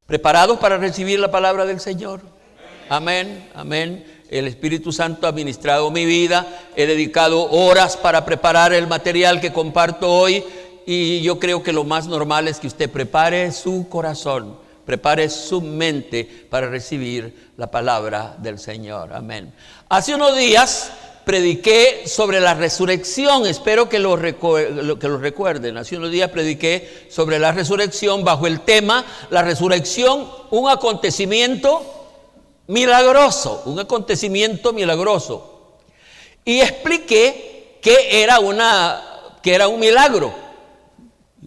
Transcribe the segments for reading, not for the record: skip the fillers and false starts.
¿Preparados para recibir la palabra del Señor? Amén, amén. El Espíritu Santo ha ministrado mi vida. He dedicado horas para preparar el material que comparto hoy. Y yo creo que lo más normal es que usted prepare su corazón, prepare su mente para recibir la palabra del Señor. Amén. Hace unos días prediqué sobre la resurrección, espero que lo recuerden. Hace unos días prediqué sobre la resurrección bajo el tema, la resurrección, un acontecimiento milagroso, Y expliqué que era un milagro.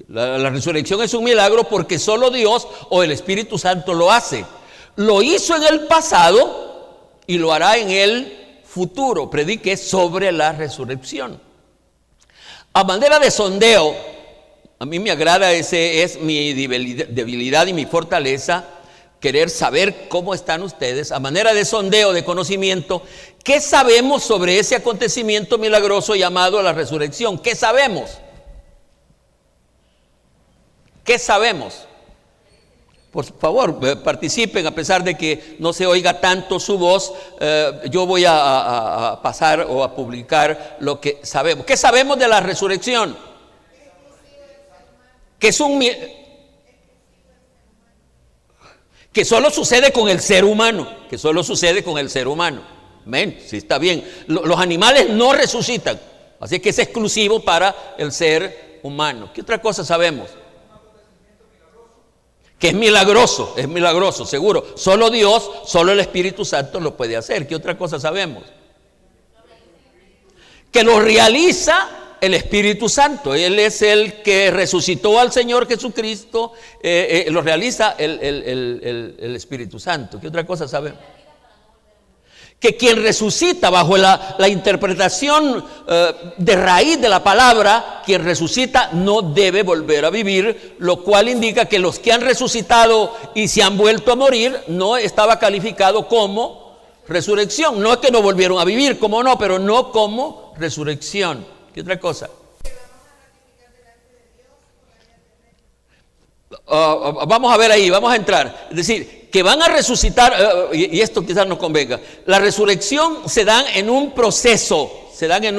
La resurrección es un milagro porque solo Dios o el Espíritu Santo lo hace. Lo hizo en el pasado y lo hará en el futuro. Prediqué sobre la resurrección. A manera de sondeo, a mí me agrada, ese es mi debilidad y mi fortaleza, querer saber cómo están ustedes. A manera de sondeo, de conocimiento, ¿qué sabemos sobre ese acontecimiento milagroso llamado la resurrección? ¿Qué sabemos? ¿Qué sabemos? Por favor, participen, a pesar de que no se oiga tanto su voz. Yo voy a pasar o a publicar lo que sabemos. ¿Qué sabemos de la resurrección? Que es que solo sucede con el ser humano. Amén, sí, está bien. Los animales no resucitan, así que es exclusivo para el ser humano. ¿Qué otra cosa sabemos? Que es milagroso, seguro. Solo Dios, solo el Espíritu Santo lo puede hacer. ¿Qué otra cosa sabemos? Que lo realiza el Espíritu Santo. Él es el que resucitó al Señor Jesucristo. Lo realiza el Espíritu Santo. ¿Qué otra cosa sabemos? Que quien resucita, bajo la interpretación de raíz de la palabra, quien resucita no debe volver a vivir, lo cual indica que los que han resucitado y se han vuelto a morir no estaba calificado como resurrección. No es que no volvieron a vivir, como no, pero no como resurrección. ¿Qué otra cosa? Vamos a ver ahí, vamos a entrar. Es decir, que van a resucitar, y esto quizás nos convenga. La resurrección se dan en un proceso, se dan en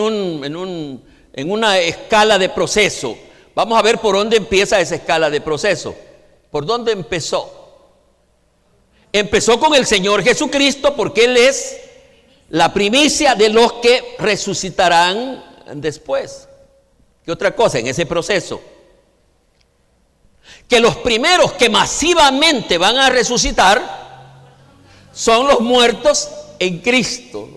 una escala de proceso. Vamos a ver por dónde empieza esa escala de proceso. ¿Por dónde empezó? Empezó con el Señor Jesucristo, porque Él es la primicia de los que resucitarán después. ¿Qué otra cosa en ese proceso? Que los primeros que masivamente van a resucitar son los muertos en Cristo.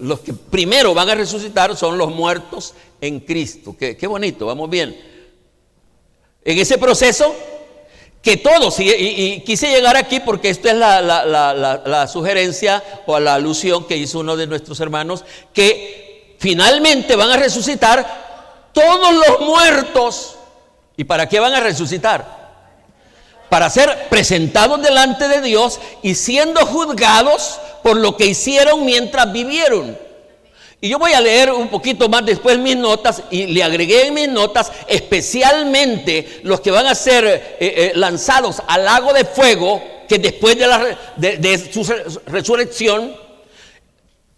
Los que primero van a resucitar son los muertos en Cristo. Qué bonito, vamos bien. En ese proceso, que todos, y quise llegar aquí porque esta es la sugerencia o la alusión que hizo uno de nuestros hermanos, que finalmente van a resucitar todos los muertos. ¿Y para qué van a resucitar? Para ser presentados delante de Dios y siendo juzgados por lo que hicieron mientras vivieron. Y yo voy a leer un poquito más después mis notas, y le agregué en mis notas especialmente los que van a ser lanzados al lago de fuego, que después de su resurrección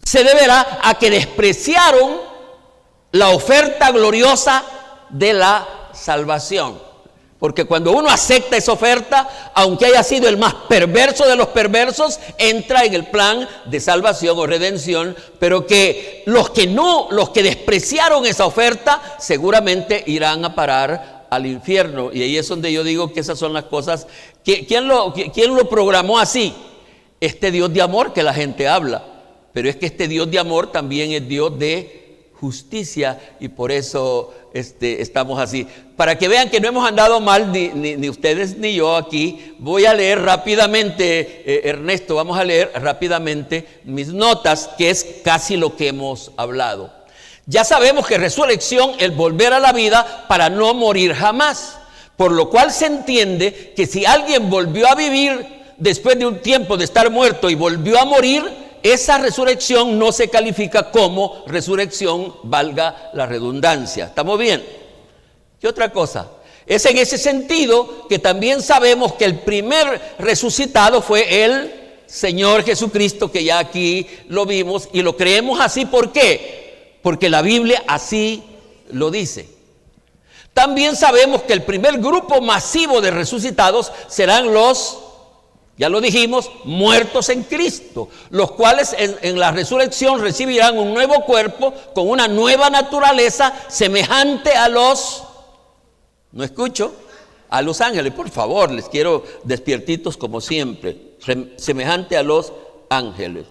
se deberá a que despreciaron la oferta gloriosa de la salvación. Porque cuando uno acepta esa oferta, aunque haya sido el más perverso de los perversos, entra en el plan de salvación o redención. Pero que los que despreciaron esa oferta, seguramente irán a parar al infierno. Y ahí es donde yo digo que esas son las cosas. ¿Quién lo programó así? Este Dios de amor que la gente habla. Pero es que este Dios de amor también es Dios de justicia, y por eso estamos así. Para que vean que no hemos andado mal, ni ustedes ni yo aquí, voy a leer rápidamente, Ernesto, vamos a leer rápidamente mis notas, que es casi lo que hemos hablado. Ya sabemos que resurrección, el volver a la vida para no morir jamás, por lo cual se entiende que si alguien volvió a vivir después de un tiempo de estar muerto y volvió a morir, esa resurrección no se califica como resurrección, valga la redundancia. ¿Estamos bien? ¿Qué otra cosa? Es en ese sentido que también sabemos que el primer resucitado fue el Señor Jesucristo, que ya aquí lo vimos y lo creemos así. ¿Por qué? Porque la Biblia así lo dice. También sabemos que el primer grupo masivo de resucitados serán los, ya lo dijimos, muertos en Cristo, los cuales en la resurrección recibirán un nuevo cuerpo con una nueva naturaleza semejante a los, no escucho, a los ángeles. Por favor, les quiero despiertitos como siempre, semejante a los ángeles.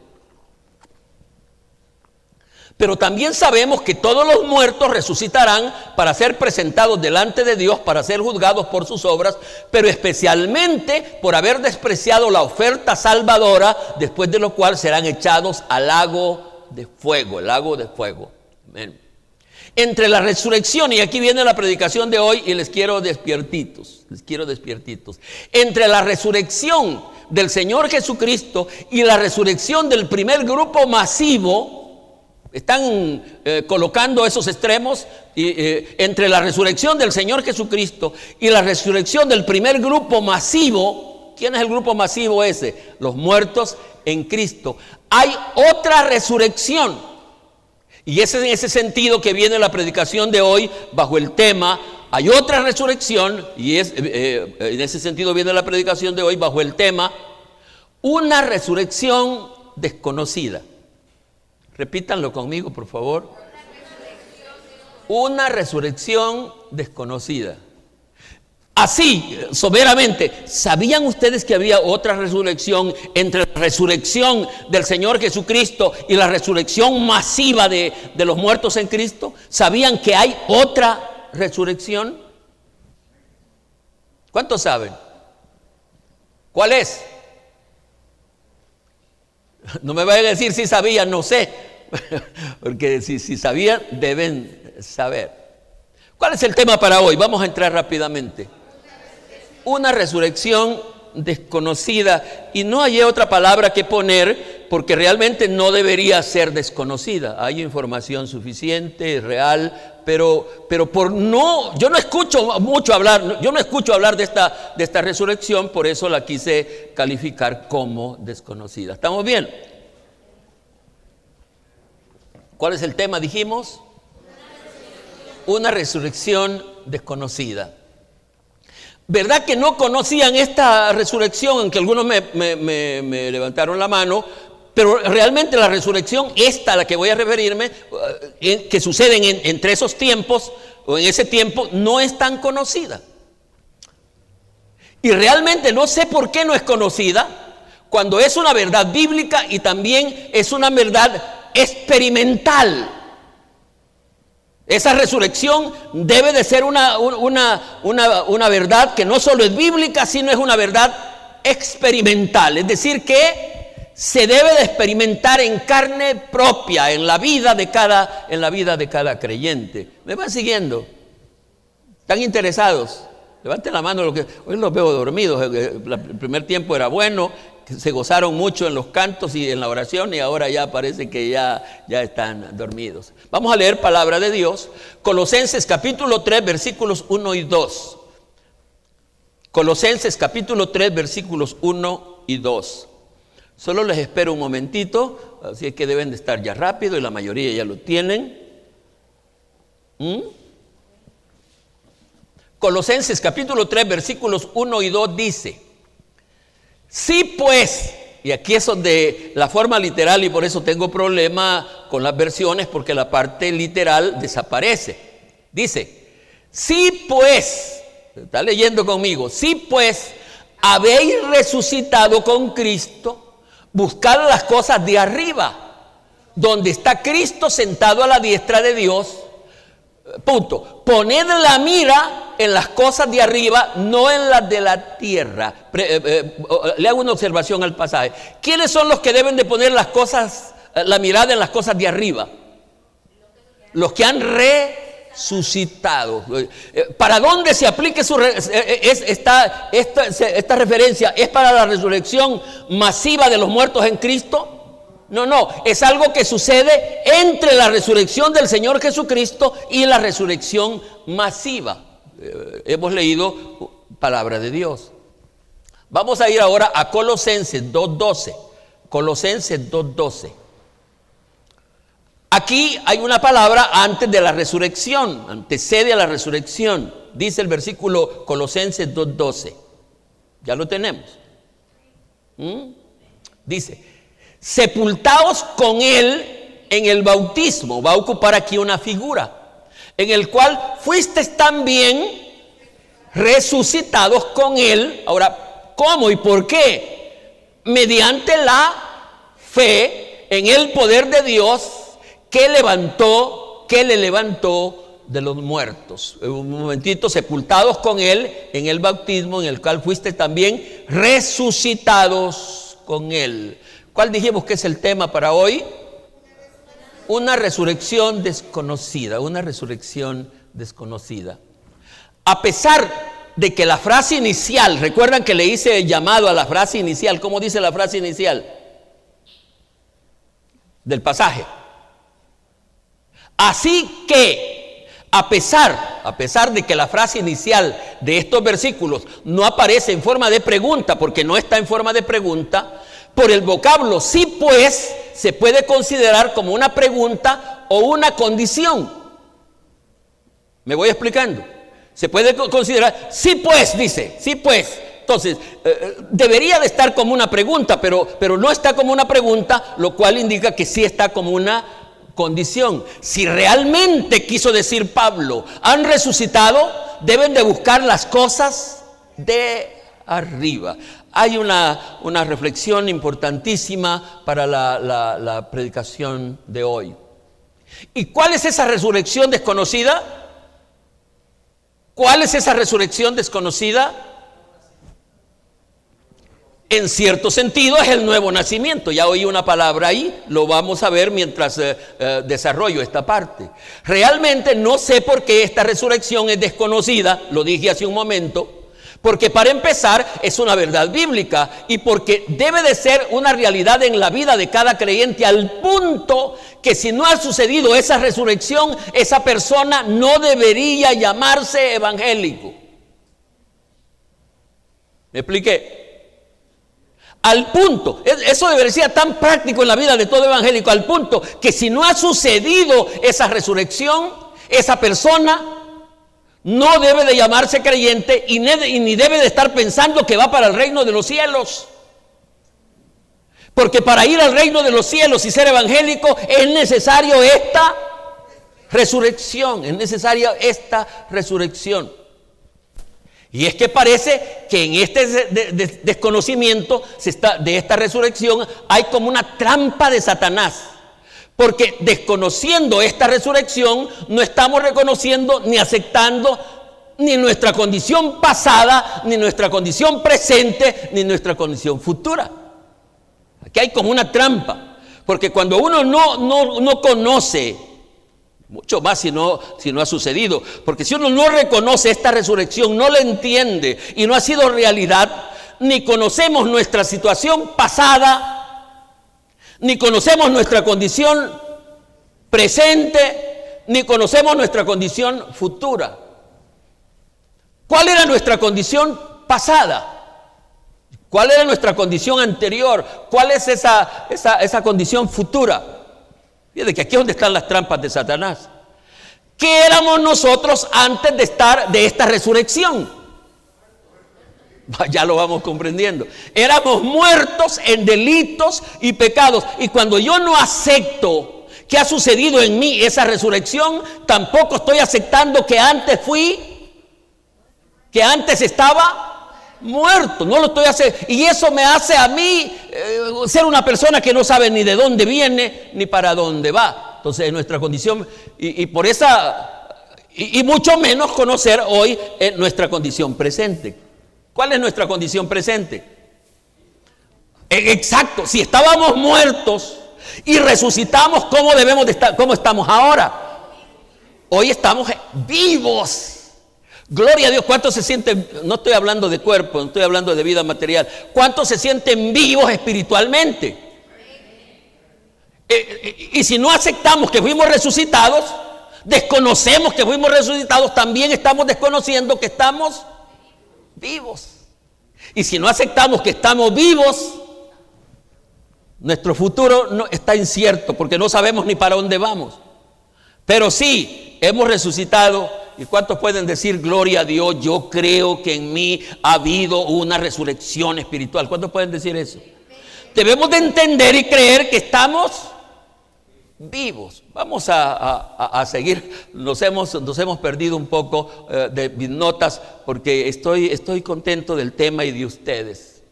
Pero también sabemos que todos los muertos resucitarán para ser presentados delante de Dios, para ser juzgados por sus obras, pero especialmente por haber despreciado la oferta salvadora, después de lo cual serán echados al lago de fuego, el lago de fuego. Amén. Entre la resurrección, y aquí viene la predicación de hoy, y les quiero despiertitos. Entre la resurrección del Señor Jesucristo y la resurrección del primer grupo masivo, están colocando esos extremos, entre la resurrección del Señor Jesucristo y la resurrección del primer grupo masivo. ¿Quién es el grupo masivo ese? Los muertos en Cristo. Hay otra resurrección, y es en ese sentido que viene la predicación de hoy bajo el tema. Hay otra resurrección, y en ese sentido viene la predicación de hoy bajo el tema, una resurrección desconocida. Repítanlo conmigo, por favor. Una resurrección desconocida. Así, soberamente, ¿sabían ustedes que había otra resurrección entre la resurrección del Señor Jesucristo y la resurrección masiva de los muertos en Cristo? ¿Sabían que hay otra resurrección? ¿Cuántos saben? ¿Cuál es? No me vayan a decir si sabían, no sé, porque si sabían, deben saber. ¿Cuál es el tema para hoy? Vamos a entrar rápidamente. Una resurrección desconocida, y no hay otra palabra que poner, porque realmente no debería ser desconocida. Hay información suficiente, real, pero yo no escucho mucho hablar, de esta resurrección, por eso la quise calificar como desconocida. ¿Estamos bien? ¿Cuál es el tema? Dijimos, una resurrección desconocida. ¿Verdad que no conocían esta resurrección? Aunque algunos me levantaron la mano, pero realmente la resurrección esta a la que voy a referirme, que sucede entre esos tiempos, o en ese tiempo, no es tan conocida. Y realmente no sé por qué no es conocida, cuando es una verdad bíblica y también es una verdad experimental. Esa resurrección debe de ser una verdad que no solo es bíblica, sino es una verdad experimental. Es decir, que se debe de experimentar en carne propia, en la vida de cada creyente. ¿Me van siguiendo? ¿Están interesados? Levanten la mano, hoy los veo dormidos. El primer tiempo era bueno, se gozaron mucho en los cantos y en la oración, y ahora ya parece que ya están dormidos. Vamos a leer palabra de Dios. Colosenses capítulo 3, versículos 1 y 2. Colosenses capítulo 3, versículos 1 y 2. Solo les espero un momentito, así es que deben de estar ya rápido, y la mayoría ya lo tienen. Colosenses capítulo 3, versículos 1 y 2 dice: sí, pues, y aquí es donde la forma literal, y por eso tengo problema con las versiones, porque la parte literal desaparece. Dice: Si pues, está leyendo conmigo, si pues habéis resucitado con Cristo, buscad las cosas de arriba, donde está Cristo sentado a la diestra de Dios. Punto. Poned la mira en las cosas de arriba, no en las de la tierra. Le hago una observación al pasaje. ¿Quiénes son los que deben de poner las cosas, la mirada en las cosas de arriba? Los que han resucitado. ¿Para dónde se aplique esta referencia? ¿Es para la resurrección masiva de los muertos en Cristo? No, es algo que sucede entre la resurrección del Señor Jesucristo y la resurrección masiva. Hemos leído palabra de Dios. Vamos a ir ahora a Colosenses 2:12. Colosenses 2:12. Aquí hay una palabra antes de la resurrección, antecede a la resurrección. Dice el versículo Colosenses 2:12. Ya lo tenemos. Dice: sepultaos con él en el bautismo. Va a ocupar aquí una figura. En el cual fuisteis también resucitados con él. Ahora, ¿cómo y por qué? Mediante la fe en el poder de Dios que le levantó de los muertos. Un momentito, sepultados con él en el bautismo, en el cual fuisteis también resucitados con él. ¿Cuál dijimos que es el tema para hoy? Una resurrección desconocida, una resurrección desconocida. A pesar de que la frase inicial, recuerdan que le hice llamado a la frase inicial. ¿Cómo dice la frase inicial del pasaje? Así que, a pesar de que la frase inicial de estos versículos no aparece en forma de pregunta, porque no está en forma de pregunta, por el vocablo sí pues se puede considerar como una pregunta o una condición. ¿Me voy explicando? Se puede considerar, sí pues, dice, sí pues. Entonces, debería de estar como una pregunta, pero no está como una pregunta, lo cual indica que sí está como una condición. Si realmente quiso decir Pablo, han resucitado, deben de buscar las cosas de arriba. Hay una reflexión importantísima para la predicación de hoy. ¿Y cuál es esa resurrección desconocida? ¿Cuál es esa resurrección desconocida? En cierto sentido es el nuevo nacimiento. Ya oí una palabra ahí, lo vamos a ver mientras desarrollo esta parte. Realmente no sé por qué esta resurrección es desconocida, lo dije hace un momento. Porque para empezar es una verdad bíblica y porque debe de ser una realidad en la vida de cada creyente, al punto que si no ha sucedido esa resurrección, esa persona no debería llamarse evangélico. ¿Me expliqué? Al punto, eso debería ser tan práctico en la vida de todo evangélico, al punto que si no ha sucedido esa resurrección, esa persona no debe de llamarse creyente y ni debe de estar pensando que va para el reino de los cielos. Porque para ir al reino de los cielos y ser evangélico es necesario esta resurrección. Es necesaria esta resurrección. Y es que parece que en este desconocimiento de esta resurrección hay como una trampa de Satanás. Porque desconociendo esta resurrección, no estamos reconociendo ni aceptando ni nuestra condición pasada, ni nuestra condición presente, ni nuestra condición futura. Aquí hay como una trampa. Porque cuando uno no conoce, mucho más si no ha sucedido, porque si uno no reconoce esta resurrección, no la entiende y no ha sido realidad, ni conocemos nuestra situación pasada, ni conocemos nuestra condición presente, ni conocemos nuestra condición futura. ¿Cuál era nuestra condición pasada? ¿Cuál era nuestra condición anterior? ¿Cuál es esa condición futura? Fíjate que aquí es donde están las trampas de Satanás. ¿Qué éramos nosotros antes de esta resurrección? Ya lo vamos comprendiendo. Éramos muertos en delitos y pecados. Y cuando yo no acepto que ha sucedido en mí esa resurrección, tampoco estoy aceptando que antes estaba muerto. No lo estoy haciendo. Y eso me hace a mí ser una persona que no sabe ni de dónde viene ni para dónde va. Entonces, nuestra condición, y por esa, y mucho menos conocer hoy nuestra condición presente. ¿Cuál es nuestra condición presente? Exacto, si estábamos muertos y resucitamos, ¿cómo debemos de estar? ¿Cómo estamos ahora? Hoy estamos vivos. Gloria a Dios. ¿Cuántos se sienten? No estoy hablando de cuerpo, no estoy hablando de vida material. ¿Cuántos se sienten vivos espiritualmente? Y si no aceptamos que fuimos resucitados, desconocemos que fuimos resucitados, también estamos desconociendo que estamos vivos. Y si no aceptamos que estamos vivos, nuestro futuro no, está incierto, porque no sabemos ni para dónde vamos. Pero sí, hemos resucitado. ¿Y cuántos pueden decir, gloria a Dios, yo creo que en mí ha habido una resurrección espiritual? ¿Cuántos pueden decir eso? Debemos de entender y creer que estamos vivos. Vamos a seguir. Nos hemos perdido un poco de mis notas, porque estoy contento del tema y de ustedes.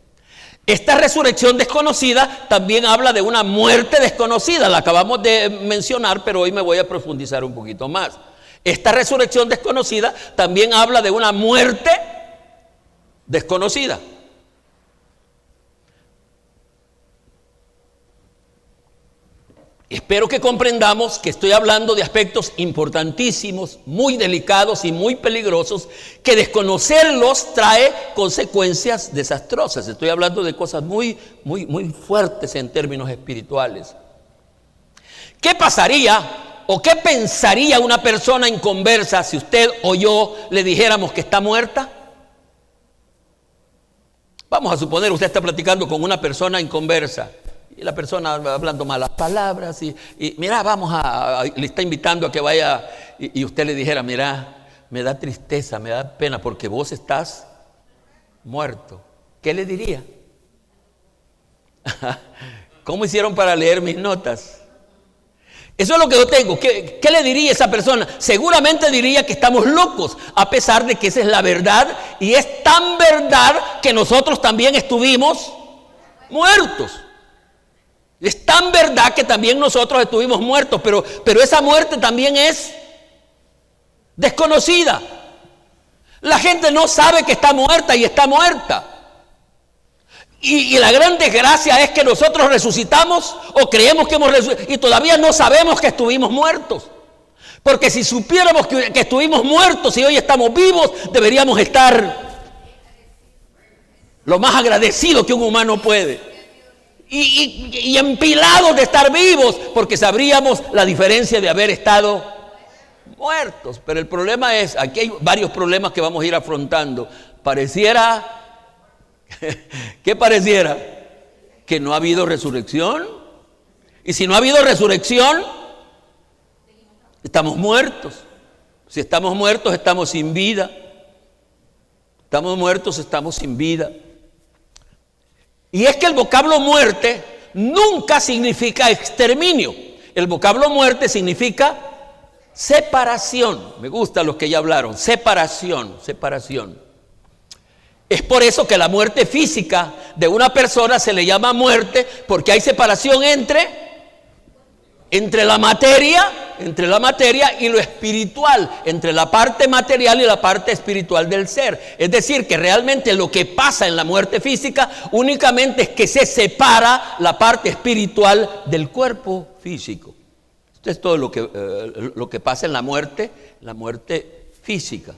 Esta resurrección desconocida también habla de una muerte desconocida. La acabamos de mencionar, pero hoy me voy a profundizar un poquito más. Esta resurrección desconocida también habla de una muerte desconocida. Espero que comprendamos que estoy hablando de aspectos importantísimos, muy delicados y muy peligrosos, que desconocerlos trae consecuencias desastrosas. Estoy hablando de cosas muy fuertes en términos espirituales. ¿Qué pasaría o qué pensaría una persona inconversa si usted o yo le dijéramos que está muerta? Vamos a suponer, usted está platicando con una persona inconversa. Y la persona hablando malas palabras y mira, le está invitando a que vaya y usted le dijera, mira, me da tristeza, me da pena porque vos estás muerto. ¿Qué le diría? ¿Cómo hicieron para leer mis notas? Eso es lo que yo tengo. ¿Qué le diría esa persona? Seguramente diría que estamos locos, a pesar de que esa es la verdad, y es tan verdad que nosotros también estuvimos muertos. Es tan verdad que también nosotros estuvimos muertos, pero esa muerte también es desconocida. La gente no sabe que está muerta y está muerta. Y la gran desgracia es que nosotros resucitamos o creemos que hemos resucitado y todavía no sabemos que estuvimos muertos. Porque si supiéramos que estuvimos muertos y hoy estamos vivos, deberíamos estar lo más agradecidos que un humano puede. Y empilados de estar vivos, porque sabríamos la diferencia de haber estado muertos. Pero el problema es, aquí hay varios problemas que vamos a ir afrontando. ¿Qué pareciera? Que no ha habido resurrección. Y si no ha habido resurrección, estamos muertos. Si estamos muertos, estamos sin vida. Estamos muertos, estamos sin vida. Y es que el vocablo muerte nunca significa exterminio. El vocablo muerte significa separación. Me gusta los que ya hablaron. Separación. Es por eso que la muerte física de una persona se le llama muerte, porque hay separación entre la materia y lo espiritual, entre la parte material y la parte espiritual del ser. Es decir, que realmente lo que pasa en la muerte física únicamente es que se separa la parte espiritual del cuerpo físico. Esto es todo lo que pasa en la muerte física.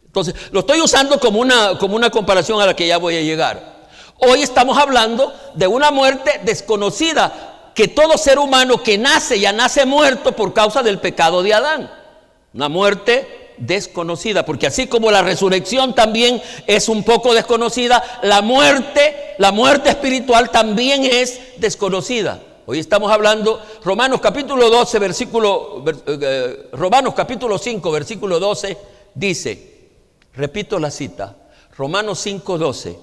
Entonces, lo estoy usando como una comparación a la que ya voy a llegar. Hoy estamos hablando de una muerte desconocida, que todo ser humano que nace ya nace muerto por causa del pecado de Adán. Una muerte desconocida, porque así como la resurrección también es un poco desconocida, la muerte espiritual también es desconocida. Hoy estamos hablando, Romanos capítulo 5, versículo 12, dice, repito la cita, Romanos 5, 12.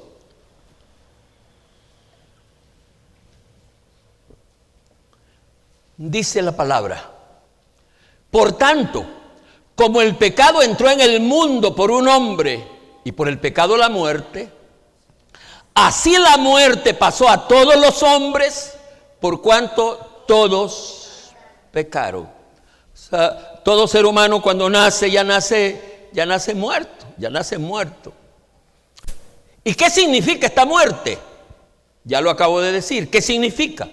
Dice la palabra: por tanto, como el pecado entró en el mundo por un hombre y por el pecado la muerte, así la muerte pasó a todos los hombres por cuanto todos pecaron. O sea, todo ser humano cuando nace ya nace muerto. ¿Y qué significa esta muerte? Ya lo acabo de decir. ¿Qué significa?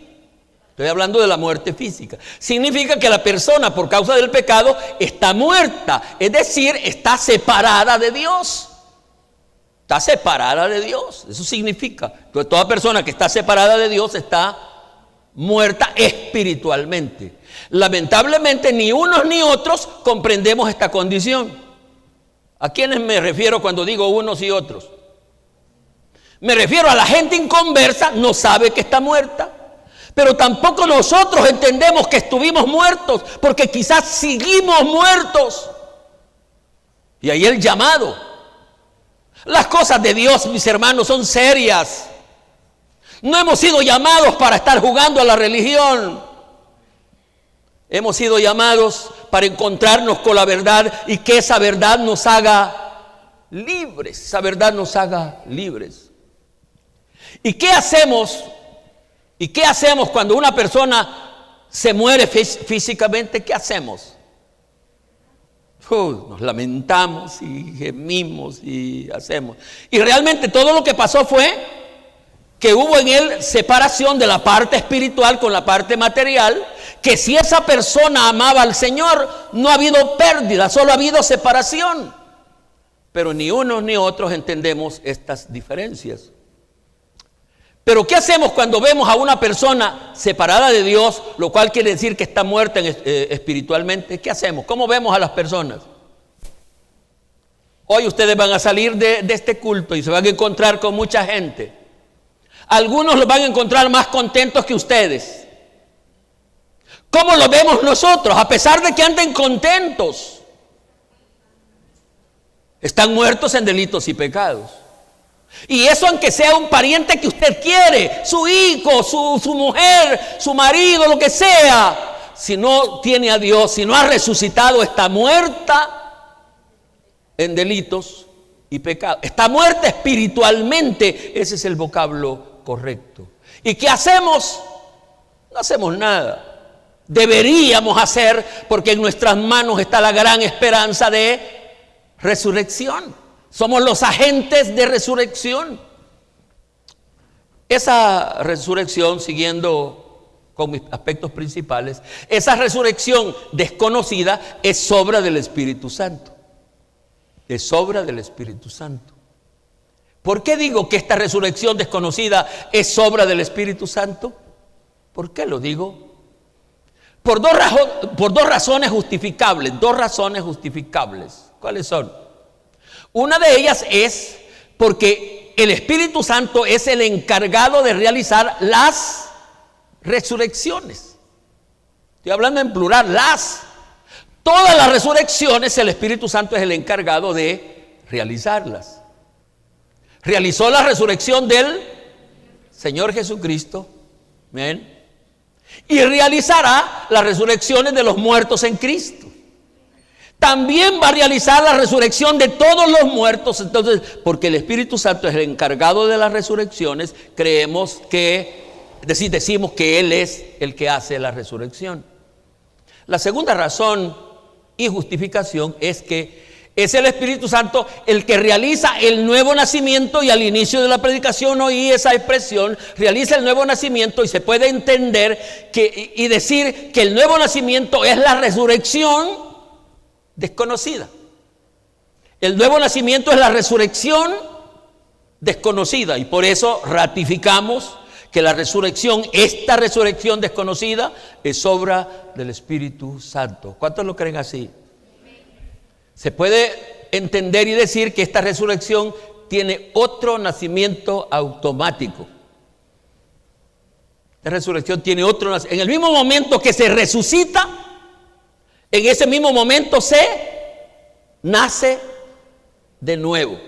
Estoy hablando de la muerte física. Significa que la persona por causa del pecado está muerta, es decir, está separada de Dios. Está separada de Dios, eso significa. Entonces, toda persona que está separada de Dios está muerta espiritualmente. Lamentablemente, ni unos ni otros comprendemos esta condición. ¿A quiénes me refiero cuando digo unos y otros? Me refiero a la gente inconversa, no sabe que está muerta. Pero tampoco nosotros entendemos que estuvimos muertos, porque quizás seguimos muertos. Y ahí el llamado. Las cosas de Dios, mis hermanos, son serias. No hemos sido llamados para estar jugando a la religión. Hemos sido llamados para encontrarnos con la verdad y que esa verdad nos haga libres. Esa verdad nos haga libres. ¿Y qué hacemos? ¿Y qué hacemos cuando una persona se muere físicamente? ¿Qué hacemos? Nos lamentamos y gemimos y hacemos. Y realmente todo lo que pasó fue que hubo en él separación de la parte espiritual con la parte material, que si esa persona amaba al Señor, no ha habido pérdida, solo ha habido separación. Pero ni unos ni otros entendemos estas diferencias. Pero ¿qué hacemos cuando vemos a una persona separada de Dios, lo cual quiere decir que está muerta espiritualmente? ¿Qué hacemos? ¿Cómo vemos a las personas? Hoy ustedes van a salir de este culto y se van a encontrar con mucha gente. Algunos los van a encontrar más contentos que ustedes. ¿Cómo lo vemos nosotros? A pesar de que anden contentos, están muertos en delitos y pecados. Y eso aunque sea un pariente que usted quiere, su hijo, su mujer, su marido, lo que sea, si no tiene a Dios, si no ha resucitado, está muerta en delitos y pecados. Está muerta espiritualmente, ese es el vocablo correcto. ¿Y qué hacemos? No hacemos nada. Deberíamos hacer, porque en nuestras manos está la gran esperanza de resurrección. Somos los agentes de resurrección. Esa resurrección, siguiendo con mis aspectos principales, esa resurrección desconocida es obra del Espíritu Santo. Es obra del Espíritu Santo. ¿Por qué digo que esta resurrección desconocida es obra del Espíritu Santo? ¿Por qué lo digo? Por dos razones justificables. ¿Cuáles son? Una de ellas es porque el Espíritu Santo es el encargado de realizar las resurrecciones. Estoy hablando en plural, todas las resurrecciones el Espíritu Santo es el encargado de realizarlas. Realizó la resurrección del Señor Jesucristo, amén, y realizará las resurrecciones de los muertos en Cristo. También va a realizar la resurrección de todos los muertos. Entonces, porque el Espíritu Santo es el encargado de las resurrecciones, decimos que Él es el que hace la resurrección. La segunda razón y justificación es que es el Espíritu Santo el que realiza el nuevo nacimiento, y al inicio de la predicación oí esa expresión, realiza el nuevo nacimiento, y se puede entender y decir que el nuevo nacimiento es la resurrección desconocida. El nuevo nacimiento es la resurrección desconocida, y por eso ratificamos que esta resurrección desconocida es obra del Espíritu Santo. ¿Cuántos lo creen así? Se puede entender y decir que esta resurrección tiene otro nacimiento automático. La resurrección tiene otro nacimiento. En el mismo momento que se resucita, en ese mismo momento se nace de nuevo.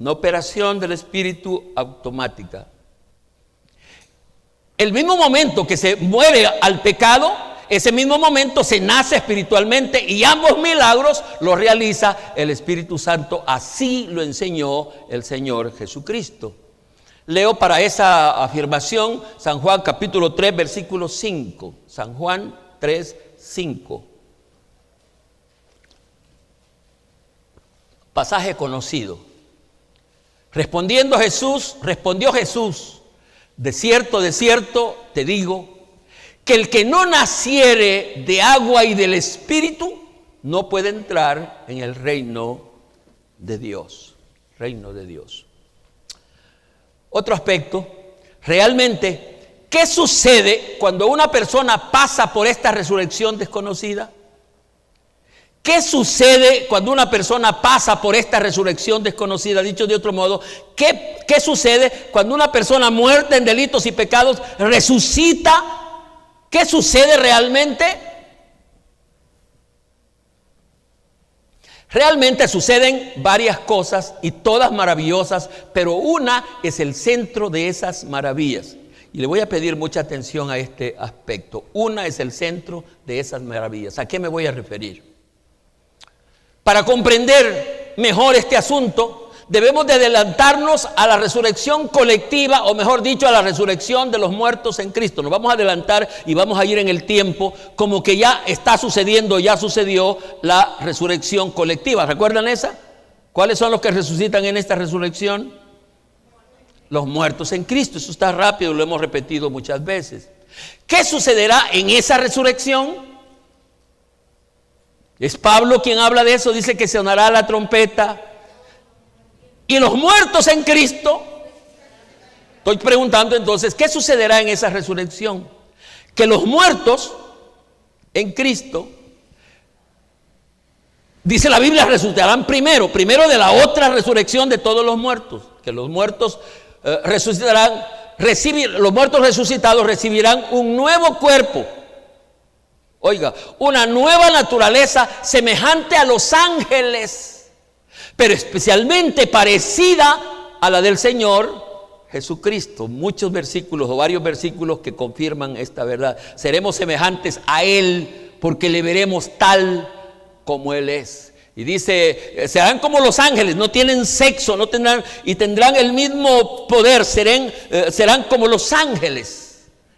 Una operación del Espíritu automática. El mismo momento que se muere al pecado, ese mismo momento se nace espiritualmente y ambos milagros los realiza el Espíritu Santo. Así lo enseñó el Señor Jesucristo. Leo para esa afirmación San Juan capítulo 3 versículo 5. San Juan 3, 5. Pasaje conocido. Respondió Jesús, de cierto te digo, que el que no naciere de agua y del Espíritu no puede entrar en el reino de Dios. Reino de Dios. Otro aspecto, realmente, ¿qué sucede cuando una persona pasa por esta resurrección desconocida? ¿Qué sucede cuando una persona pasa por esta resurrección desconocida? Dicho de otro modo, ¿qué sucede cuando una persona muerta en delitos y pecados resucita? ¿Qué sucede realmente? Realmente suceden varias cosas y todas maravillosas, pero una es el centro de esas maravillas. Y le voy a pedir mucha atención a este aspecto. Una es el centro de esas maravillas. ¿A qué me voy a referir? Para comprender mejor este asunto, debemos de adelantarnos a la resurrección colectiva, o mejor dicho, a la resurrección de los muertos en Cristo. Nos vamos a adelantar y vamos a ir en el tiempo como que ya está sucediendo, ya sucedió la resurrección colectiva. ¿Recuerdan esa? ¿Cuáles son los que resucitan en esta resurrección? Los muertos en Cristo. Eso está rápido, lo hemos repetido muchas veces. ¿Qué sucederá en esa resurrección? Es Pablo quien habla de eso, dice que sonará la trompeta. Y los muertos en Cristo, estoy preguntando entonces, ¿qué sucederá en esa resurrección? Que los muertos en Cristo, dice la Biblia, resucitarán primero de la otra resurrección de todos los muertos. Que los muertos resucitarán, los muertos resucitados recibirán un nuevo cuerpo. Oiga, una nueva naturaleza semejante a los ángeles, pero especialmente parecida a la del Señor Jesucristo. Muchos versículos o varios versículos que confirman esta verdad. Seremos semejantes a Él porque le veremos tal como Él es. Y dice, serán como los ángeles, no tienen sexo, no tendrán y tendrán el mismo poder, serán como los ángeles.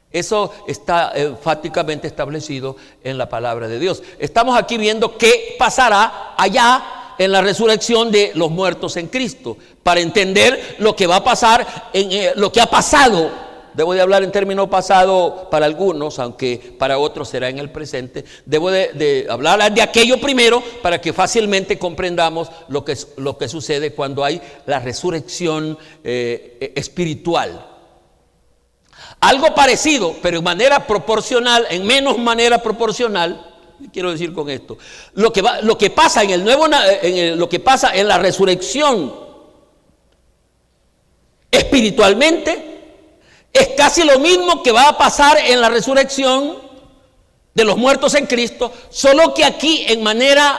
Eso está enfáticamente establecido en la palabra de Dios. Estamos aquí viendo qué pasará allá en la resurrección de los muertos en Cristo, para entender lo que va a pasar, lo que ha pasado. Debo de hablar en término pasado para algunos, aunque para otros será en el presente. Debo de hablar de aquello primero para que fácilmente comprendamos lo que sucede cuando hay la resurrección espiritual. Algo parecido, pero en manera proporcional, en menos manera proporcional. ¿Qué quiero decir con esto? Lo que pasa lo que pasa en la resurrección espiritualmente es casi lo mismo que va a pasar en la resurrección de los muertos en Cristo, solo que aquí en manera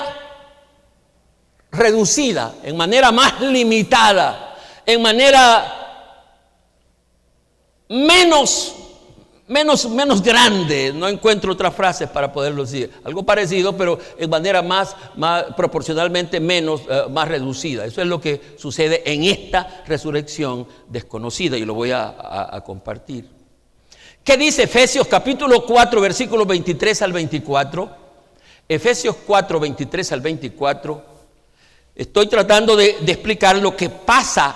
reducida, en manera más limitada, en manera menos grande. No encuentro otras frases para poderlo decir. Algo parecido, pero en manera más proporcionalmente más reducida. Eso es lo que sucede en esta resurrección desconocida y lo voy a compartir. ¿Qué dice Efesios capítulo 4 versículos 23 al 24? Efesios 4, 23 al 24. Estoy tratando de explicar lo que pasa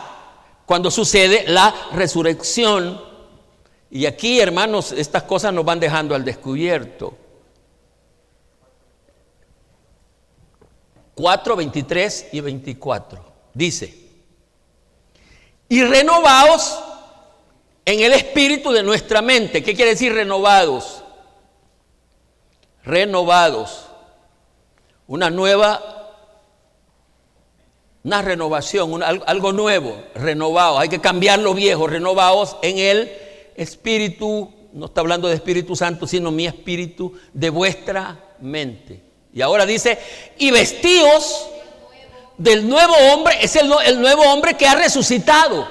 cuando sucede la resurrección. Y aquí, hermanos, estas cosas nos van dejando al descubierto. 4, 23 y 24. Dice: y renovaos en el espíritu de nuestra mente. ¿Qué quiere decir renovados? Renovados. Una renovación, algo nuevo, renovados. Hay que cambiar lo viejo, renovados en el espíritu, no está hablando de Espíritu Santo, sino mi espíritu, de vuestra mente. Y ahora dice, y vestíos del nuevo hombre, es el nuevo hombre que ha resucitado.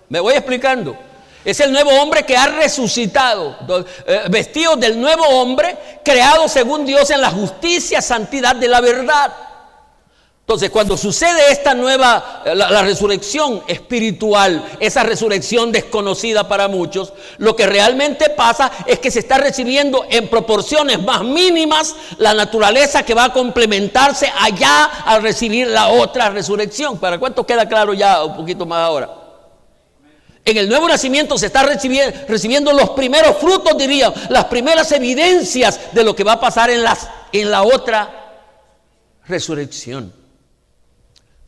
Me voy explicando. Es el nuevo hombre que ha resucitado, vestido del nuevo hombre, creado según Dios en la justicia, santidad de la verdad. Entonces, cuando sucede esta nueva, la resurrección espiritual, esa resurrección desconocida para muchos, lo que realmente pasa es que se está recibiendo en proporciones más mínimas la naturaleza que va a complementarse allá al recibir la otra resurrección. ¿Para cuánto queda claro ya un poquito más ahora? En el nuevo nacimiento se está recibiendo los primeros frutos, diría, las primeras evidencias de lo que va a pasar en la otra resurrección.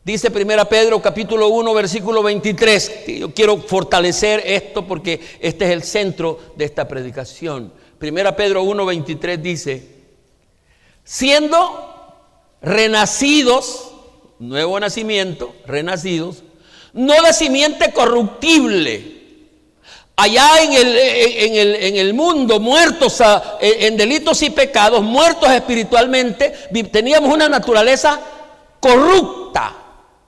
Dice 1 Pedro capítulo 1 versículo 23. Yo quiero fortalecer esto porque este es el centro de esta predicación. 1 Pedro 1, 23 dice: siendo renacidos, nuevo nacimiento, renacidos, no de simiente corruptible, allá en el mundo, muertos en delitos y pecados, muertos espiritualmente, teníamos una naturaleza corrupta,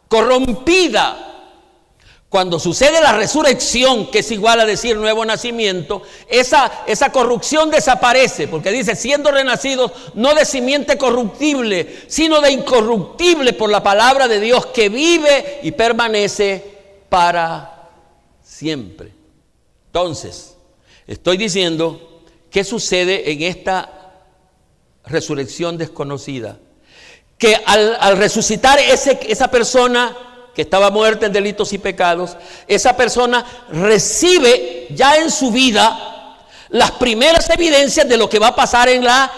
corrompida. Cuando sucede la resurrección, que es igual a decir nuevo nacimiento, esa corrupción desaparece, porque dice, siendo renacidos no de simiente corruptible, sino de incorruptible por la palabra de Dios que vive y permanece para siempre. Entonces, estoy diciendo, ¿qué sucede en esta resurrección desconocida? Que al resucitar esa persona que estaba muerta en delitos y pecados, esa persona recibe ya en su vida las primeras evidencias de lo que va a pasar en la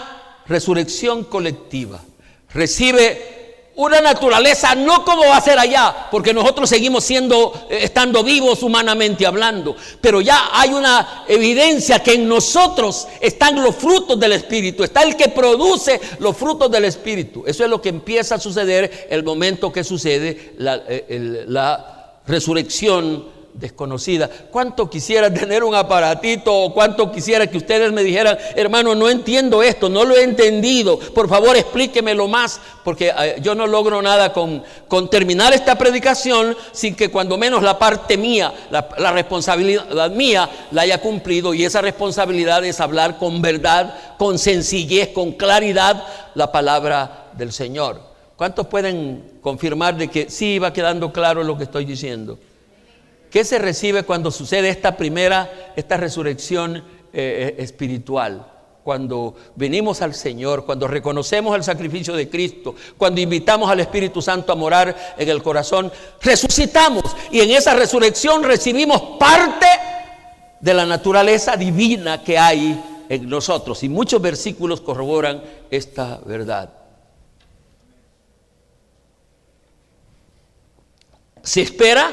resurrección colectiva. Recibe una naturaleza no como va a ser allá, porque nosotros seguimos estando vivos humanamente hablando, pero ya hay una evidencia que en nosotros están los frutos del Espíritu, está el que produce los frutos del Espíritu. Eso es lo que empieza a suceder el momento que sucede la resurrección desconocida. ¿Cuánto quisiera tener un aparatito o cuánto quisiera que ustedes me dijeran, hermano, no entiendo esto, no lo he entendido, por favor explíquemelo más, porque yo no logro nada con terminar esta predicación sin que cuando menos la parte mía, la responsabilidad mía la haya cumplido, y esa responsabilidad es hablar con verdad, con sencillez, con claridad la palabra del Señor. ¿Cuántos pueden confirmar de que sí va quedando claro lo que estoy diciendo? ¿Qué se recibe cuando sucede esta resurrección espiritual? Cuando venimos al Señor, cuando reconocemos el sacrificio de Cristo, cuando invitamos al Espíritu Santo a morar en el corazón, resucitamos, y en esa resurrección recibimos parte de la naturaleza divina que hay en nosotros, y muchos versículos corroboran esta verdad. Se espera,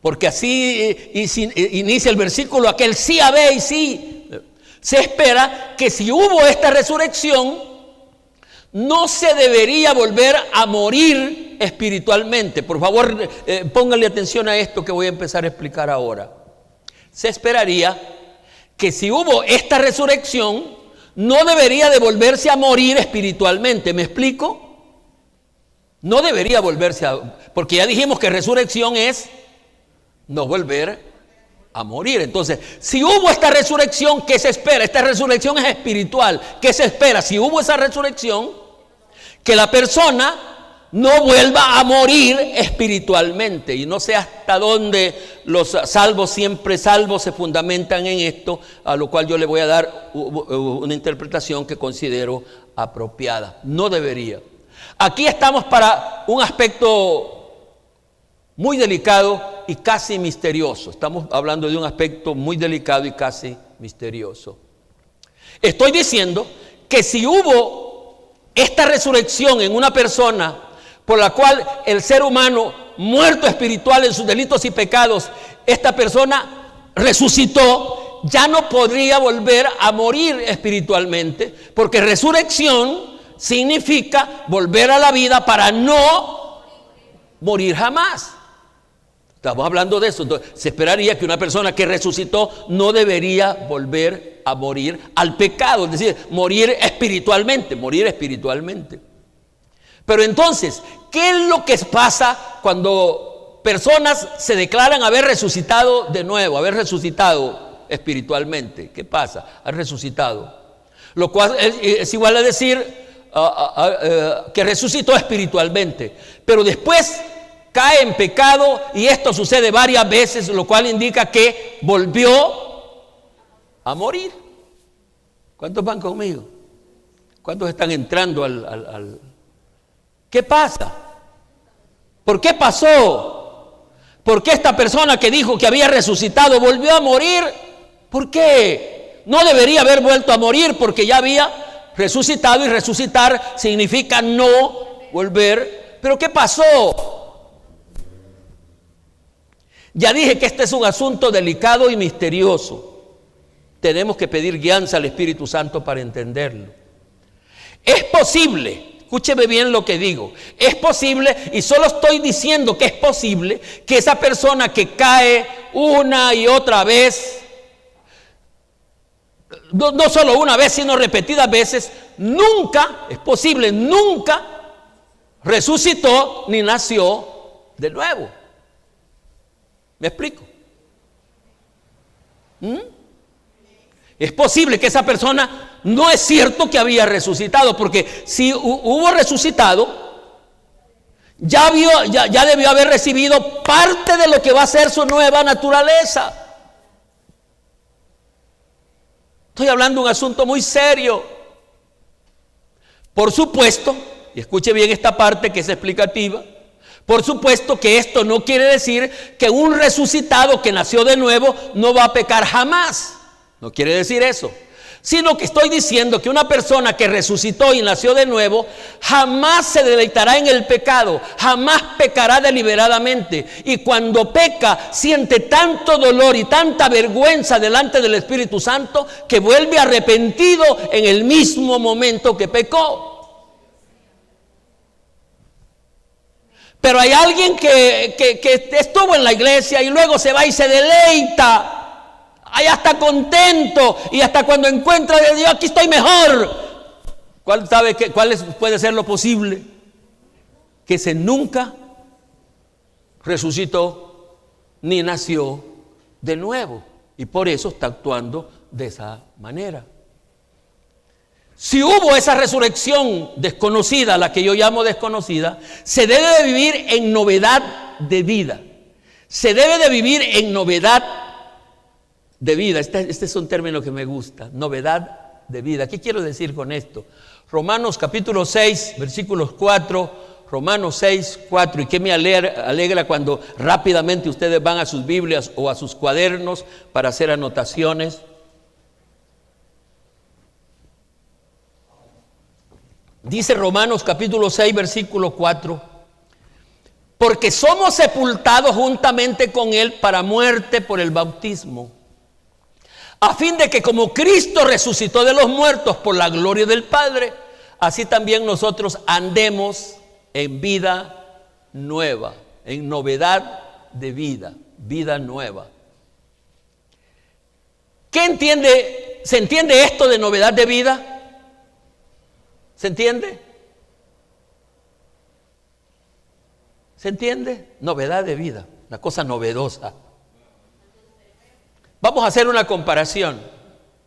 porque así inicia el versículo, aquel sí habéis, sí. Se espera que si hubo esta resurrección, no se debería volver a morir espiritualmente. Por favor, pónganle atención a esto que voy a empezar a explicar ahora. Se esperaría que si hubo esta resurrección, no debería de volverse a morir espiritualmente. ¿Me explico? No debería volverse porque ya dijimos que resurrección es no volver a morir. Entonces, si hubo esta resurrección, ¿qué se espera? Esta resurrección es espiritual. ¿Qué se espera? Si hubo esa resurrección, que la persona no vuelva a morir espiritualmente. Y no sé hasta dónde los salvos, siempre salvos, se fundamentan en esto, a lo cual yo le voy a dar una interpretación que considero apropiada. No debería. Aquí estamos para un aspecto muy delicado y casi misterioso. Estamos hablando de un aspecto muy delicado y casi misterioso. Estoy diciendo que si hubo esta resurrección en una persona por la cual el ser humano, muerto espiritual en sus delitos y pecados, esta persona resucitó, ya no podría volver a morir espiritualmente, porque resurrección significa volver a la vida para no morir jamás. Estamos hablando de eso. Entonces, se esperaría que una persona que resucitó no debería volver a morir al pecado, es decir, morir espiritualmente. Pero entonces, ¿qué es lo que pasa cuando personas se declaran haber resucitado de nuevo, haber resucitado espiritualmente. ¿Qué pasa? Han resucitado. Lo cual es igual a decir que resucitó espiritualmente. Pero después cae en pecado y esto sucede varias veces, lo cual indica que volvió a morir. ¿Cuántos van conmigo? ¿Cuántos están entrando al... ¿Qué pasa? ¿Por qué pasó? ¿Por qué esta persona que dijo que había resucitado volvió a morir? ¿Por qué? No debería haber vuelto a morir porque ya había resucitado, y resucitar significa no volver. ¿Pero qué pasó? Ya dije que este es un asunto delicado y misterioso. Tenemos que pedir guianza al Espíritu Santo para entenderlo. Es posible, escúcheme bien lo que digo, es posible, y solo estoy diciendo que es posible, que esa persona que cae una y otra vez, no solo una vez, sino repetidas veces, nunca, es posible, nunca resucitó ni nació de nuevo. ¿Me explico? Es posible que esa persona no es cierto que había resucitado, porque si hubo resucitado, ya debió haber recibido parte de lo que va a ser su nueva naturaleza. Estoy hablando de un asunto muy serio. Por supuesto, y escuche bien esta parte que es explicativa, por supuesto que esto no quiere decir que un resucitado que nació de nuevo no va a pecar jamás. No quiere decir eso. Sino que estoy diciendo que una persona que resucitó y nació de nuevo jamás se deleitará en el pecado, jamás pecará deliberadamente, y cuando peca siente tanto dolor y tanta vergüenza delante del Espíritu Santo que vuelve arrepentido en el mismo momento que pecó. Pero hay alguien que estuvo en la iglesia y luego se va y se deleita. Allá está contento, y hasta cuando encuentra de Dios, aquí estoy mejor. ¿Cuál puede ser lo posible? Que ese nunca resucitó ni nació de nuevo, y por eso está actuando de esa manera. Si hubo esa resurrección desconocida, la que yo llamo desconocida, se debe de vivir en novedad de vida. Se debe de vivir en novedad de vida. Este es un término que me gusta, novedad de vida. ¿Qué quiero decir con esto? Romanos capítulo 6, versículos 4, Romanos 6, 4, y que me alegra cuando rápidamente ustedes van a sus Biblias o a sus cuadernos para hacer anotaciones. Dice Romanos capítulo 6, versículo 4, porque somos sepultados juntamente con Él para muerte por el bautismo, a fin de que como Cristo resucitó de los muertos por la gloria del Padre, así también nosotros andemos en vida nueva, en novedad de vida, vida nueva. ¿Qué entiende? ¿Se entiende esto de novedad de vida? ¿Se entiende? ¿Se entiende? Novedad de vida, una cosa novedosa. Vamos a hacer una comparación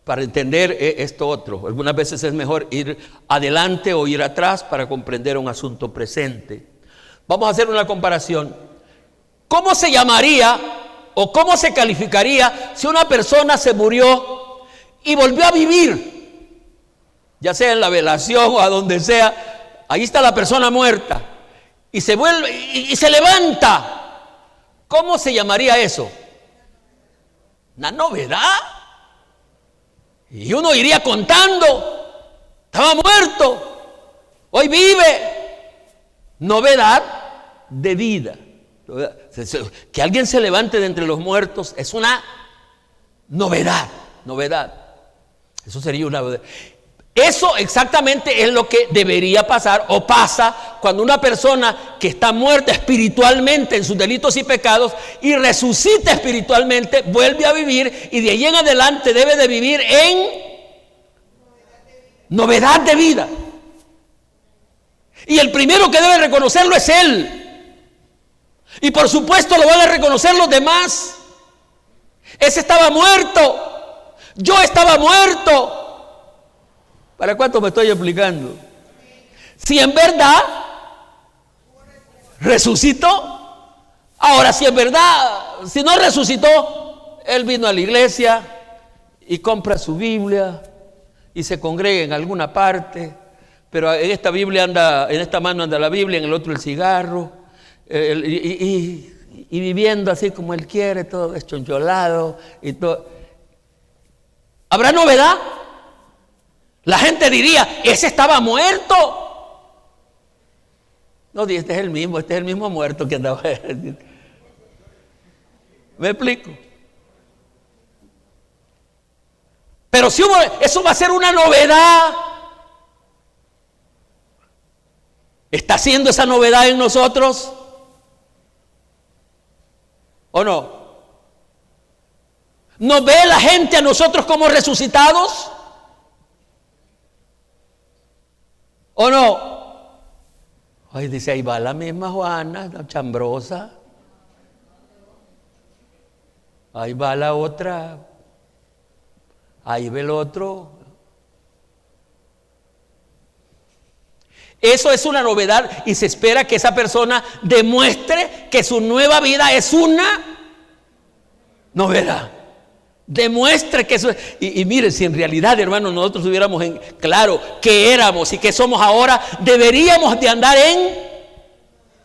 para entender esto otro. Algunas veces es mejor ir adelante o ir atrás para comprender un asunto presente. Vamos a hacer una comparación. ¿Cómo se llamaría o cómo se calificaría si una persona se murió y volvió a vivir? Ya sea en la velación o a donde sea, ahí está la persona muerta y se vuelve y se levanta. ¿Cómo se llamaría eso? Una novedad. Y uno iría contando, estaba muerto, hoy vive. Novedad de vida. Que alguien se levante de entre los muertos es una novedad. Eso sería una novedad. Eso exactamente es lo que debería pasar o pasa cuando una persona que está muerta espiritualmente en sus delitos y pecados y resucita espiritualmente, vuelve a vivir, y de ahí en adelante debe de vivir en novedad de vida. Y el primero que debe reconocerlo es él. Y por supuesto lo van a reconocer los demás. Ese estaba muerto. Yo estaba muerto. ¿Para cuánto me estoy explicando? Si en verdad resucitó. Ahora, si en verdad, si no resucitó, él vino a la iglesia y compra su Biblia y se congrega en alguna parte, pero en esta Biblia anda, en esta mano anda la Biblia, en el otro el cigarro, y viviendo así como él quiere, todo deschoncholado y todo. ¿Habrá novedad? La gente diría, ese estaba muerto. No, este es el mismo muerto que andaba. ¿Me explico? Pero si hubo, eso va a ser una novedad. ¿Está haciendo esa novedad en nosotros? ¿O no? ¿Nos ve la gente a nosotros como resucitados? ¿O no? Ay, dice, ahí va la misma Juana, la chambrosa. Ahí va la otra. Ahí ve el otro. Eso es una novedad y se espera que esa persona demuestre que su nueva vida es una novedad. Demuestre que eso es. Y mire, si en realidad, hermanos, nosotros tuviéramos en claro qué éramos y qué somos ahora, deberíamos de andar en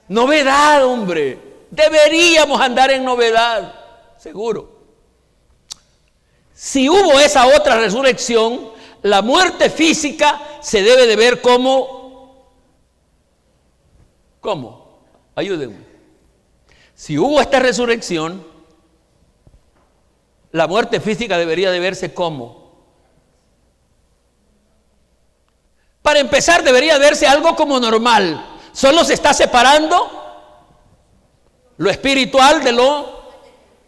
novedad, hombre. Deberíamos andar en novedad, seguro. Si hubo esa otra resurrección, la muerte física se debe de ver como, ¿cómo? Ayúdenme. Si hubo esta resurrección, la muerte física debería de verse como. Para empezar, debería verse algo como normal. Solo se está separando lo espiritual de lo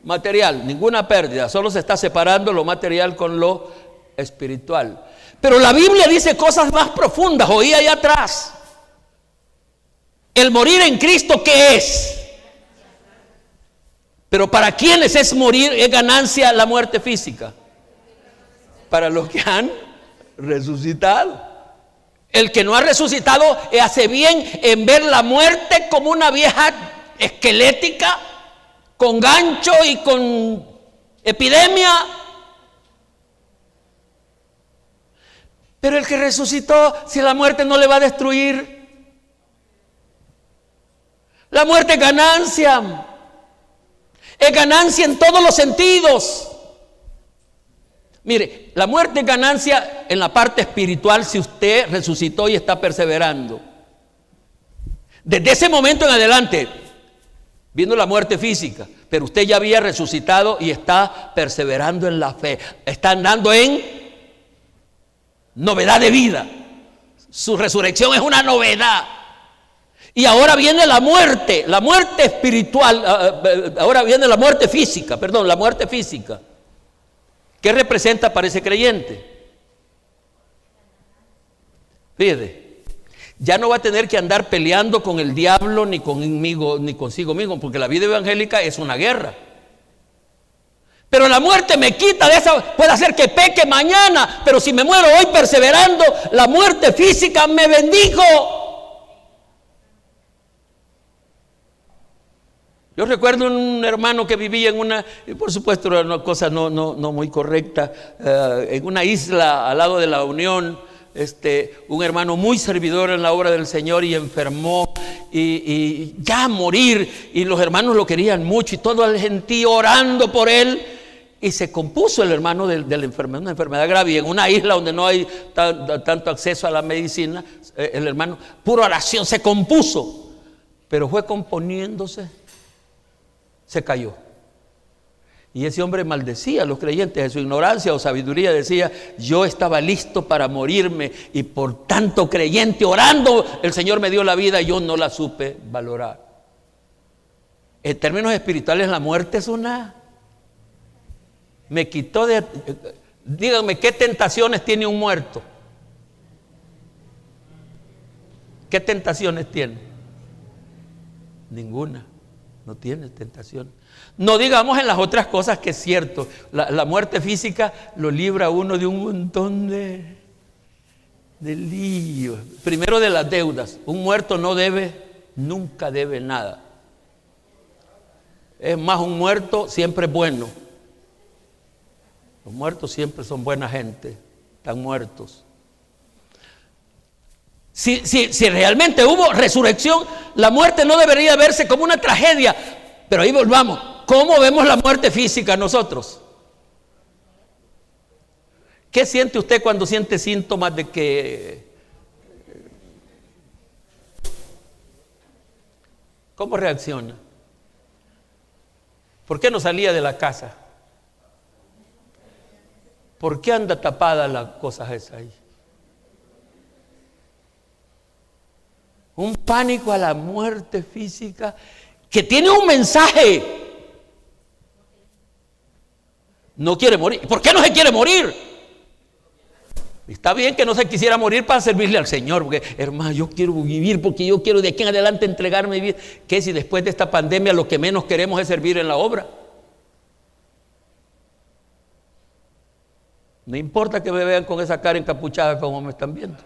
material, ninguna pérdida, solo se está separando lo material con lo espiritual. Pero la Biblia dice cosas más profundas, oí allá atrás. El morir en Cristo, ¿qué es? Pero para quienes es morir, es ganancia la muerte física. Para los que han resucitado. El que no ha resucitado hace bien en ver la muerte como una vieja esquelética, con gancho y con epidemia. Pero el que resucitó, si la muerte no le va a destruir, la muerte es ganancia. Es ganancia en todos los sentidos. Mire, la muerte es ganancia en la parte espiritual si usted resucitó y está perseverando. Desde ese momento en adelante vino la muerte física, pero usted ya había resucitado y está perseverando en la fe. Está andando en novedad de vida. Su resurrección es una novedad. Y ahora viene la muerte espiritual, ahora viene la muerte física, la muerte física. ¿Qué representa para ese creyente? Fíjate, ya no va a tener que andar peleando con el diablo, ni conmigo, ni consigo mismo, porque la vida evangélica es una guerra. Pero la muerte me quita de esa, puede hacer que peque mañana, pero si me muero hoy perseverando, la muerte física me bendijo. Yo recuerdo un hermano que vivía en una, por supuesto era una cosa no muy correcta, en una isla al lado de la Unión, un hermano muy servidor en la obra del Señor y enfermó y ya a morir, y los hermanos lo querían mucho y todo el gentío orando por él, y se compuso el hermano de la enfermedad, una enfermedad grave, y en una isla donde no hay tanto acceso a la medicina, el hermano, pura oración, se compuso, pero fue componiéndose, se cayó. Y ese hombre maldecía a los creyentes, en su ignorancia o sabiduría decía: yo estaba listo para morirme y por tanto creyente orando el Señor me dio la vida y yo no la supe valorar. En términos espirituales la muerte es una... Me quitó de... Díganme, ¿qué tentaciones tiene un muerto? ¿Qué tentaciones tiene? Ninguna. No tiene tentación. No digamos en las otras cosas, que es cierto. La muerte física lo libra a uno de un montón de líos. Primero, de las deudas. Un muerto no debe, nunca debe nada. Es más, un muerto siempre es bueno. Los muertos siempre son buena gente. Están muertos. Si realmente hubo resurrección, la muerte no debería verse como una tragedia. Pero ahí volvamos. ¿Cómo vemos la muerte física nosotros? ¿Qué siente usted cuando siente síntomas de que... ¿Cómo reacciona? ¿Por qué no salía de la casa? ¿Por qué anda tapada las cosas esas ahí? Un pánico a la muerte física que tiene un mensaje. No quiere morir. ¿Por qué no se quiere morir? Está bien que no se quisiera morir para servirle al Señor, porque hermano, yo quiero vivir, porque yo quiero de aquí en adelante entregarme y vivir. ¿Qué si después de esta pandemia lo que menos queremos es servir en la obra? No importa que me vean con esa cara encapuchada como me están viendo.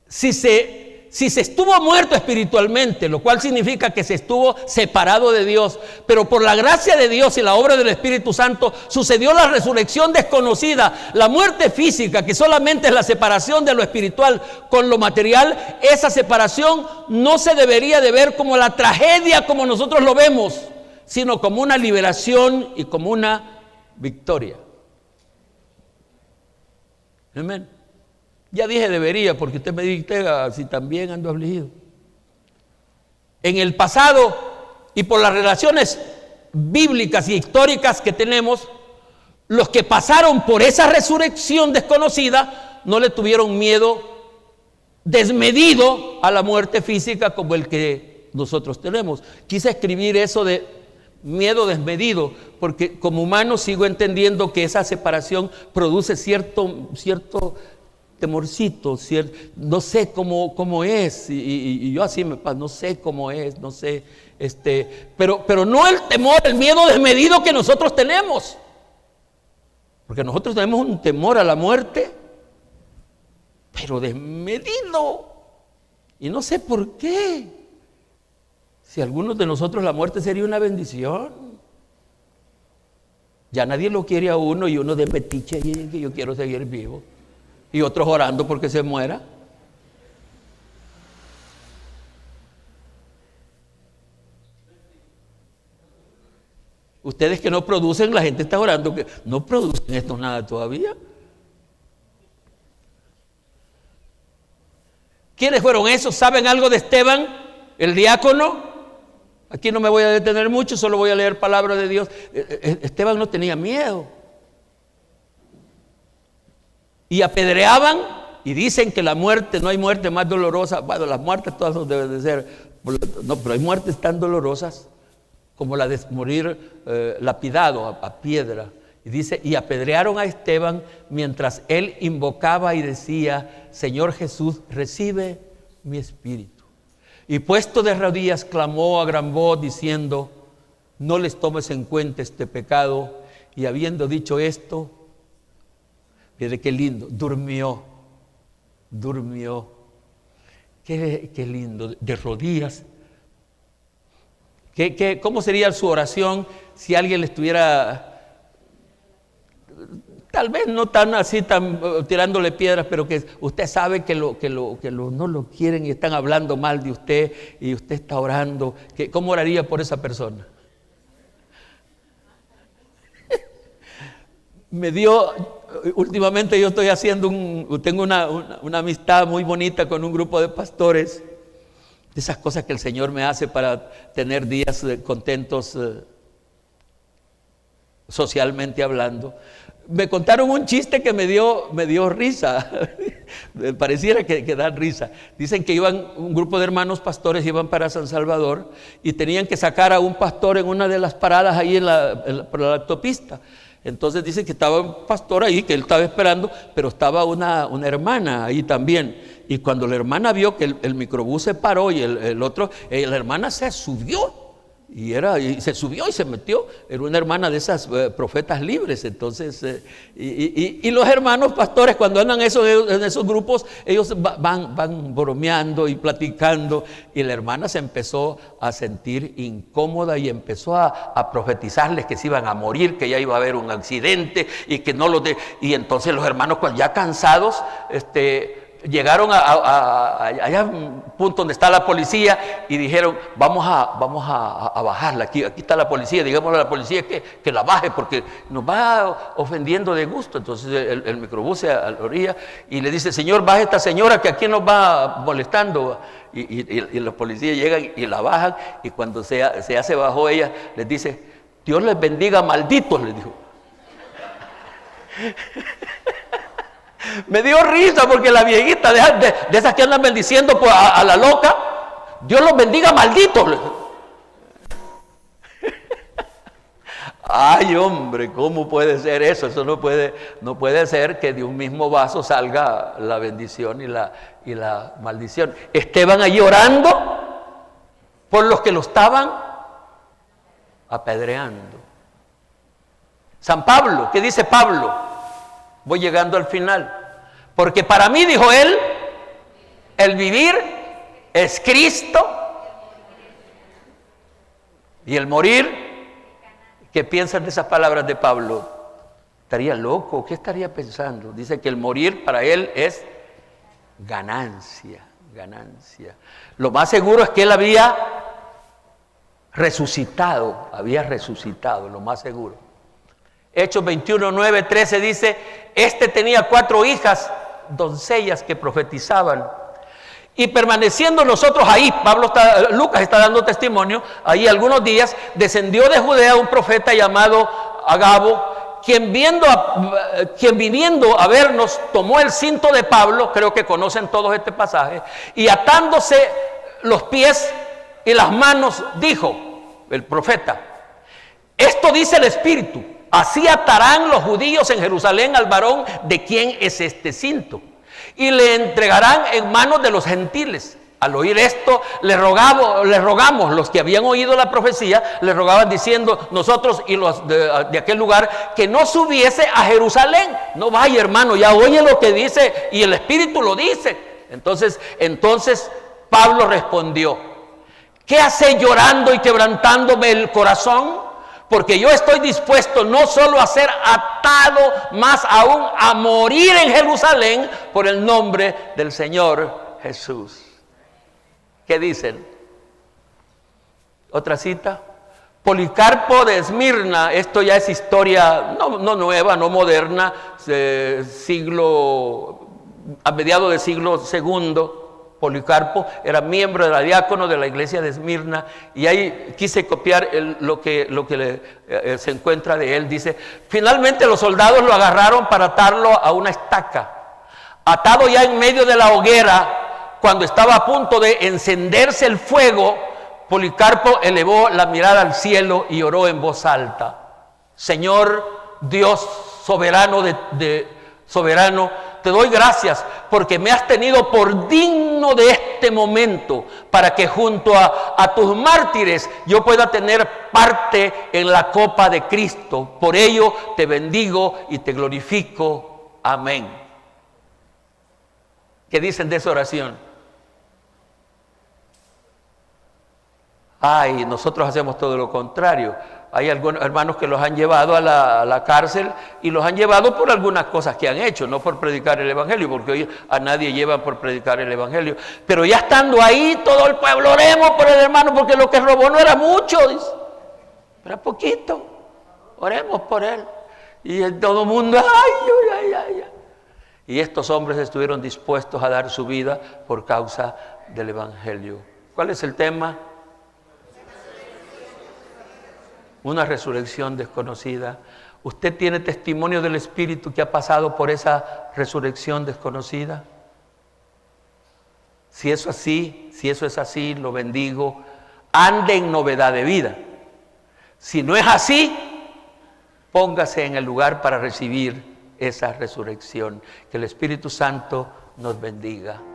Si se estuvo muerto espiritualmente, lo cual significa que se estuvo separado de Dios, pero por la gracia de Dios y la obra del Espíritu Santo sucedió la resurrección desconocida, la muerte física, que solamente es la separación de lo espiritual con lo material. Esa separación no se debería de ver como la tragedia como nosotros lo vemos, sino como una liberación y como una victoria. Amén. Ya dije debería, porque usted me dice si también ando afligido. En el pasado, y por las relaciones bíblicas y históricas que tenemos, los que pasaron por esa resurrección desconocida no le tuvieron miedo desmedido a la muerte física como el que nosotros tenemos. Quise escribir eso de miedo desmedido, porque como humano sigo entendiendo que esa separación produce cierto temorcito, no sé cómo es, y yo así me pasa, no sé cómo es, no sé, pero no el temor, el miedo desmedido que nosotros tenemos, porque nosotros tenemos un temor a la muerte, pero desmedido, y no sé por qué. Si a algunos de nosotros la muerte sería una bendición. Ya nadie lo quiere a uno, y uno de metiche, que yo quiero seguir vivo. Y otros orando porque se muera. Ustedes que no producen, la gente está orando que no producen esto nada todavía. ¿Quiénes fueron esos? ¿Saben algo de Esteban, el diácono? Aquí no me voy a detener mucho, solo voy a leer palabra de Dios. Esteban no tenía miedo. Y apedreaban, y dicen que la muerte, no hay muerte más dolorosa. Bueno, las muertes todas deben de ser, no, pero hay muertes tan dolorosas como la de morir lapidado a piedra. Y dice, y apedrearon a Esteban mientras él invocaba y decía: Señor Jesús, recibe mi espíritu. Y puesto de rodillas clamó a gran voz diciendo: no les tomes en cuenta este pecado. Y habiendo dicho esto, mire qué lindo, durmió. Qué lindo, de rodillas. ¿Cómo sería su oración si alguien le estuviera, tal vez no tan así, tirándole piedras, pero que usted sabe que no lo quieren y están hablando mal de usted y usted está orando? ¿Cómo oraría por esa persona? Últimamente yo estoy tengo una amistad muy bonita con un grupo de pastores, de esas cosas que el Señor me hace para tener días contentos socialmente hablando. Me contaron un chiste que me dio risa, pareciera que da risa. Dicen que un grupo de hermanos pastores iban para San Salvador y tenían que sacar a un pastor en una de las paradas ahí por la autopista. Entonces dice que estaba un pastor ahí, que él estaba esperando, pero estaba una hermana ahí también. Y cuando la hermana vio que el microbús se paró y el otro, la hermana se subió. Y se subió y se metió. Era una hermana de esas profetas libres. Entonces, y los hermanos pastores, cuando andan en esos grupos, ellos van bromeando y platicando. Y la hermana se empezó a sentir incómoda y empezó a profetizarles que se iban a morir, que ya iba a haber un accidente y que no y entonces los hermanos, ya cansados, llegaron allá a un punto donde está la policía y dijeron, vamos a bajarla, aquí está la policía, digámosle a la policía que la baje porque nos va ofendiendo de gusto. Entonces el microbús se a la orilla y le dice, señor, baje esta señora que aquí nos va molestando. Y los policías llegan y la bajan, y cuando se hace bajo ella, les dice, Dios les bendiga, malditos, les dijo. Me dio risa porque la viejita de esas que andan bendiciendo a la loca, Dios los bendiga, malditos. Ay, hombre, ¿cómo puede ser eso? Eso no puede ser que de un mismo vaso salga la bendición y la maldición. Esteban allí orando por los que lo estaban apedreando. San Pablo, ¿qué dice Pablo? Voy llegando al final. Porque para mí, dijo él, el vivir es Cristo y el morir. ¿Qué piensan de esas palabras de Pablo? ¿Estaría loco? ¿Qué estaría pensando? Dice que el morir para él es ganancia. Lo más seguro es que él había resucitado, lo más seguro. Hechos 21, 9, 13 dice, tenía 4 hijas, doncellas que profetizaban. Y permaneciendo nosotros ahí, Lucas está dando testimonio, ahí algunos días, descendió de Judea un profeta llamado Agabo, quien viniendo a vernos, tomó el cinto de Pablo, creo que conocen todos este pasaje, y atándose los pies y las manos, dijo el profeta, esto dice el Espíritu, así atarán los judíos en Jerusalén al varón de quien es este cinto, y le entregarán en manos de los gentiles. Al oír esto, le rogamos, los que habían oído la profecía, le rogaban diciendo, nosotros y los de aquel lugar, que no subiese a Jerusalén. No vaya, hermano, ya oye lo que dice y el Espíritu lo dice. Entonces Pablo respondió, ¿qué hace llorando y quebrantándome el corazón? Porque yo estoy dispuesto no solo a ser atado, más aún a morir en Jerusalén por el nombre del Señor Jesús. ¿Qué dicen? Otra cita. Policarpo de Esmirna, esto ya es historia no nueva, no moderna, a mediados del siglo II. Policarpo era miembro de la diácono de la iglesia de Esmirna, y ahí quise copiar lo que se encuentra de él. Dice, finalmente los soldados lo agarraron para atarlo a una estaca. Atado ya en medio de la hoguera, cuando estaba a punto de encenderse el fuego, Policarpo elevó la mirada al cielo y oró en voz alta, Señor Dios soberano soberano, te doy gracias porque me has tenido por digno de este momento, para que junto a tus mártires yo pueda tener parte en la copa de Cristo. Por ello te bendigo y te glorifico. Amén. ¿Qué dicen de esa oración? Ay, nosotros hacemos todo lo contrario. Hay algunos hermanos que los han llevado a la cárcel, y los han llevado por algunas cosas que han hecho, no por predicar el evangelio, porque hoy a nadie llevan por predicar el evangelio. Pero ya estando ahí, todo el pueblo, oremos por el hermano, porque lo que robó no era mucho, dice, era poquito, oremos por él. Y todo el mundo, ay. Y estos hombres estuvieron dispuestos a dar su vida por causa del evangelio. ¿Cuál es el tema? Una resurrección desconocida. ¿Usted tiene testimonio del Espíritu que ha pasado por esa resurrección desconocida? Si eso es así, lo bendigo. Ande en novedad de vida. Si no es así, póngase en el lugar para recibir esa resurrección. Que el Espíritu Santo nos bendiga.